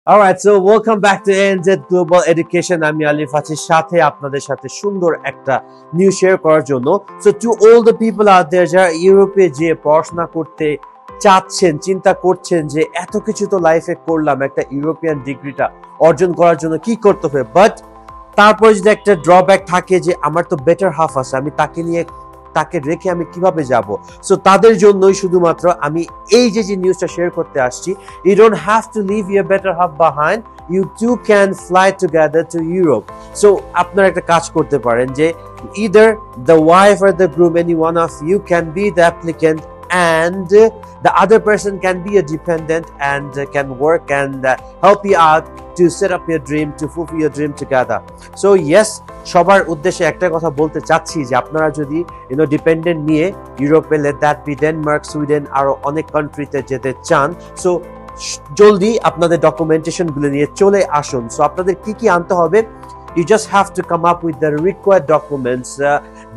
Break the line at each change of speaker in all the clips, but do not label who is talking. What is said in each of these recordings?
Alright, so welcome back to ANZ Global Education. আমি আলিফ আছি সাথে আপনাদের সাথে সুন্দর একটা নিউজ শেয়ার করার জন্য। So to all the people out there যারা ইউরোপে যে পড়াশোনা করতে চাচ্ছেন, চিন্তা করছেন যে এত কিছু তো লাইফে করলাম, একটা ইউরোপিয়ান ডিগ্রিটা অর্জন করার জন্য কি করতে হবে, বাট তারপরে যদি একটা ড্রব্যাক থাকে যে আমার তো বেটার হাফ আছে, আমি তাকে রেখে আমি কিভাবে যাব। সো তাদের জন্যই শুধুমাত্র আমি এই যে নিউজটা শেয়ার করতে আসছি। You don't have to leave your better half behind, you two can fly together to Europe. So আপনারা একটা কাজ করতে পারেন যে either the wife or the groom, any one of you can be the applicant and the other person can be a dependent and can work and help you out to set up your dream, to fulfill your dream together. So yes, সবার উদ্দেশ্যে একটা কথা বলতে চাচ্ছি যে আপনারা যদি dependent নিয়ে ইউরোপে, let that be Denmark, Sweden, আরো অনেক কান্ট্রিতে যেতে চান, সো জলদি আপনাদের ডকুমেন্টেশন গুলো নিয়ে চলে আসুন। সো আপনাদের কি কি আনতে হবে, you just have to come up with the required documents.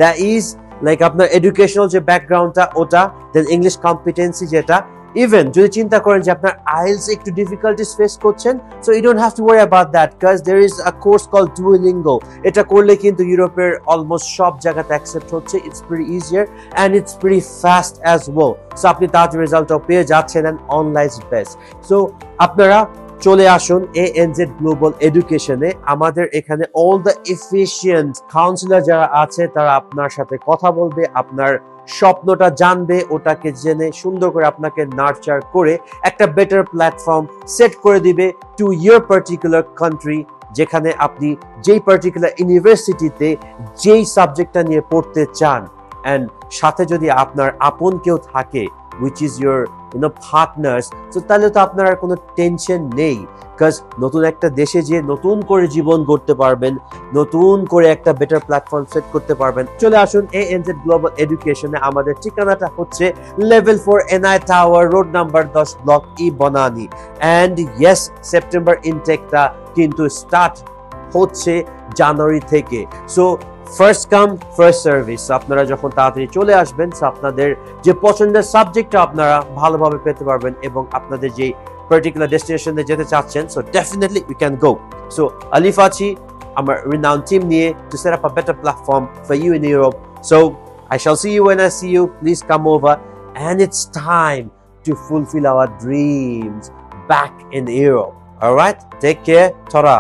That is like আপনার এডুকেশনাল যে ব্যাকগ্রাউন্ডটা ওটা, দেন ইংলিশ কম্পিটেন্সি যেটা, ইভেন যদি চিন্তা করেন যে আপনার আইএলটিএস একটু ডিফিকাল্টিস ফেস করছেন, so you don't have to worry about that because there is a course called Duolingo. এটা করলে কিন্তু ইউরোপের অলমোস্ট সব জায়গাতে অ্যাকসেপ্ট হচ্ছে। It's very easier and it's very fast as well. So আপনি তাড়াতাড়ি রেজাল্টটাও পেয়ে যাচ্ছেন অ্যান্ড অনলাইন বেস্ট। সো আপনারা চলে আসুন ANZ গ্লোবাল এডুকেশনে। আমাদের এখানে অল দ্য এফিশিয়েন্ট কাউন্সিলর যারা আছে তারা আপনার সাথে কথা বলবে, আপনার স্বপ্নটা জানবে, ওটাকে জেনে সুন্দর করে আপনাকে নার্চার করে একটা বেটার প্ল্যাটফর্ম সেট করে দিবে টু ইয়োর পার্টিকুলার কান্ট্রি, যেখানে আপনি যেই পার্টিকুলার ইউনিভার্সিটিতে যেই সাবজেক্টটা নিয়ে পড়তে চান। অ্যান্ড সাথে যদি আপনার আপন কেউ থাকে which is your partners, so তাহলে তো আপনার আর কোনো টেনশন নেই, বিকজ নতুন একটা দেশে যে নতুন করে জীবন গড়তে পারবেন, নতুন করে একটা বেটার প্ল্যাটফর্ম সেট করতে পারবেন। চলে আসুন ANZ গ্লোবাল এডুকেশনে। আমাদের ঠিকানাটা হচ্ছে level 4 NI tower, road number 10, block E, Banani. And yes, September ইনটেকটা কিন্তু স্টার্ট হচ্ছে জানুয়ারি থেকে। So first come first service. আপনারা যখন তাড়াতাড়ি চলে আসবেন, আপনাদের যে পছন্দের সাবজেক্টটা আপনারা ভালোভাবে পেতে পারবেন এবং আপনাদের যে পার্টিকুলার ডেস্টিনেশনে যেতে চাচ্ছেন, so definitely you can go. So Alif আছি আমার রিনাউন্ড টিম নিয়ে to set up a better platform for you in Europe. So I shall see you when I see you. Please come over and it's time to fulfill our dreams back in Europe. All right? Take care. Ta-ra.